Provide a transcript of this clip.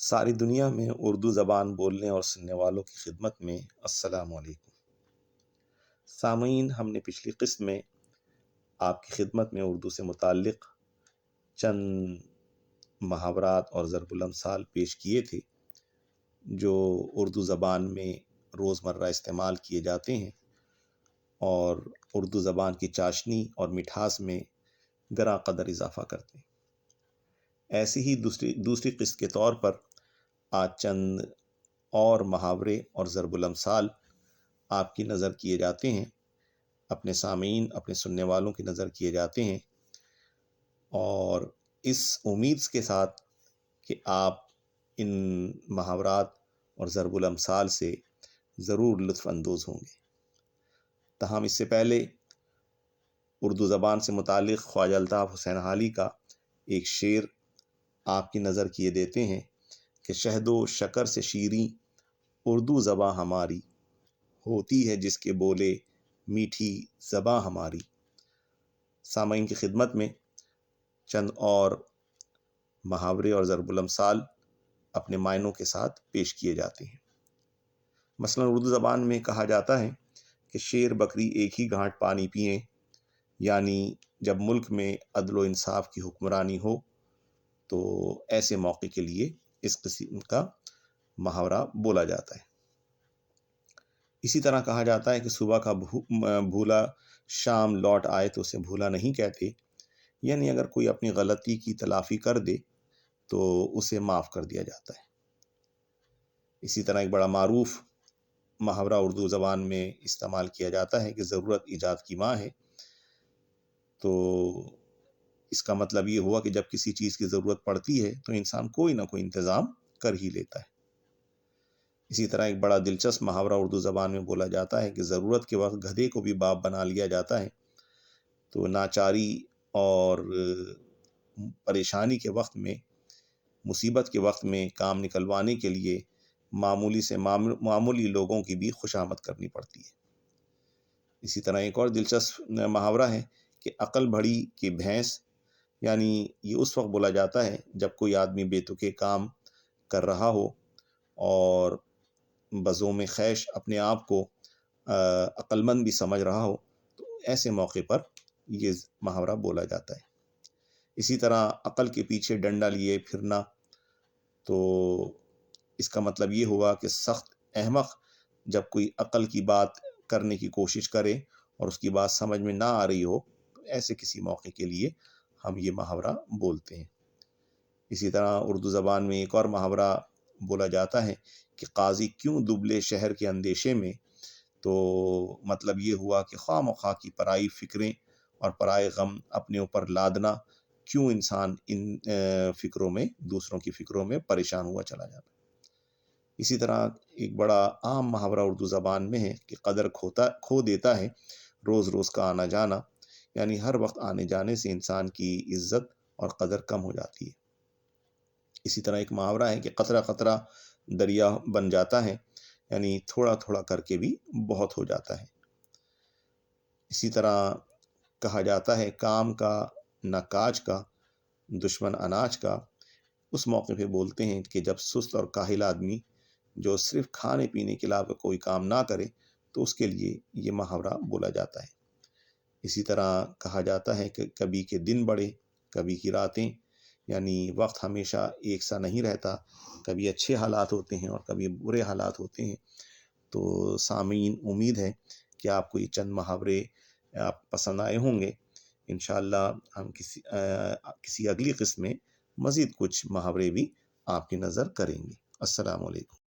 ساری دنیا میں اردو زبان بولنے اور سننے والوں کی خدمت میں السلام علیکم۔ سامعین، ہم نے پچھلی قسط میں آپ کی خدمت میں اردو سے متعلق چند محاورات اور ضرب الامثال پیش کیے تھے جو اردو زبان میں روزمرہ استعمال کیے جاتے ہیں اور اردو زبان کی چاشنی اور مٹھاس میں گراں قدر اضافہ کرتے ہیں۔ ایسے ہی دوسری قسط کے طور پر آج چند اور محاورے اور ضرب الامثال آپ کی نظر کیے جاتے ہیں، اپنے سامعین، اپنے سننے والوں کی نظر کیے جاتے ہیں، اور اس امید کے ساتھ کہ آپ ان محاورات اور ضرب الامثال سے ضرور لطف اندوز ہوں گے۔ تاہم اس سے پہلے اردو زبان سے متعلق خواجہ الطاف حسین حالی کا ایک شعر آپ کی نظر کیے دیتے ہیں کہ شہد و شکر سے شیریں اردو زباں ہماری، ہوتی ہے جس کے بولے میٹھی زباں ہماری۔ سامعین کی خدمت میں چند اور محاورے اور ضرب الامثال اپنے معنوں کے ساتھ پیش کیے جاتے ہیں۔ مثلا اردو زبان میں کہا جاتا ہے کہ شیر بکری ایک ہی گھاٹ پانی پئیں، یعنی جب ملک میں عدل و انصاف کی حکمرانی ہو تو ایسے موقع کے لیے اس قسم کا محاورہ بولا جاتا ہے۔ اسی طرح کہا جاتا ہے کہ صبح کا بھولا شام لوٹ آئے تو اسے بھولا نہیں کہتے، یعنی اگر کوئی اپنی غلطی کی تلافی کر دے تو اسے معاف کر دیا جاتا ہے۔ اسی طرح ایک بڑا معروف محاورہ اردو زبان میں استعمال کیا جاتا ہے کہ ضرورت ایجاد کی ماں ہے۔ تو اس کا مطلب یہ ہوا کہ جب کسی چیز کی ضرورت پڑتی ہے تو انسان کوئی نہ کوئی انتظام کر ہی لیتا ہے۔ اسی طرح ایک بڑا دلچسپ محاورہ اردو زبان میں بولا جاتا ہے کہ ضرورت کے وقت گدھے کو بھی باپ بنا لیا جاتا ہے۔ تو ناچاری اور پریشانی کے وقت میں، مصیبت کے وقت میں کام نکلوانے کے لیے معمولی سے معمولی لوگوں کی بھی خوشامد کرنی پڑتی ہے۔ اسی طرح ایک اور دلچسپ محاورہ ہے کہ عقل بڑھی کہ بھینس، یعنی یہ اس وقت بولا جاتا ہے جب کوئی آدمی بے تکے کام کر رہا ہو اور بزوم خیش اپنے آپ کو عقل مند بھی سمجھ رہا ہو، تو ایسے موقع پر یہ محاورہ بولا جاتا ہے۔ اسی طرح عقل کے پیچھے ڈنڈا لیے پھرنا، تو اس کا مطلب یہ ہوا کہ سخت احمق جب کوئی عقل کی بات کرنے کی کوشش کرے اور اس کی بات سمجھ میں نہ آ رہی ہو تو ایسے کسی موقع کے لیے ہم یہ محاورہ بولتے ہیں۔ اسی طرح اردو زبان میں ایک اور محاورہ بولا جاتا ہے کہ قاضی کیوں دبلے شہر کے اندیشے میں، تو مطلب یہ ہوا کہ خواہ مخواہ کی پرائی فکریں اور پرائے غم اپنے اوپر لادنا، کیوں انسان ان فکروں میں، دوسروں کی فکروں میں پریشان ہوا چلا جاتا ہے۔ اسی طرح ایک بڑا عام محاورہ اردو زبان میں ہے کہ قدر کھو دیتا ہے روز روز کا آنا جانا، یعنی ہر وقت آنے جانے سے انسان کی عزت اور قدر کم ہو جاتی ہے۔ اسی طرح ایک محاورہ ہے کہ قطرہ قطرہ دریا بن جاتا ہے، یعنی تھوڑا تھوڑا کر کے بھی بہت ہو جاتا ہے۔ اسی طرح کہا جاتا ہے کام کا نہ کاج کا، دشمن اناج کا، اس موقع پہ بولتے ہیں کہ جب سست اور کاہل آدمی جو صرف کھانے پینے کے علاوہ کوئی کام نہ کرے تو اس کے لیے یہ محاورہ بولا جاتا ہے۔ اسی طرح کہا جاتا ہے کہ کبھی کے دن بڑے کبھی کی راتیں، یعنی وقت ہمیشہ ایک سا نہیں رہتا، کبھی اچھے حالات ہوتے ہیں اور کبھی برے حالات ہوتے ہیں۔ تو سامعین، امید ہے کہ آپ کو یہ چند محاورے آپ پسند آئے ہوں گے۔ انشاءاللہ ہم کسی اگلی قسم میں مزید کچھ محاورے بھی آپ کی نظر کریں گے۔ السلام علیکم۔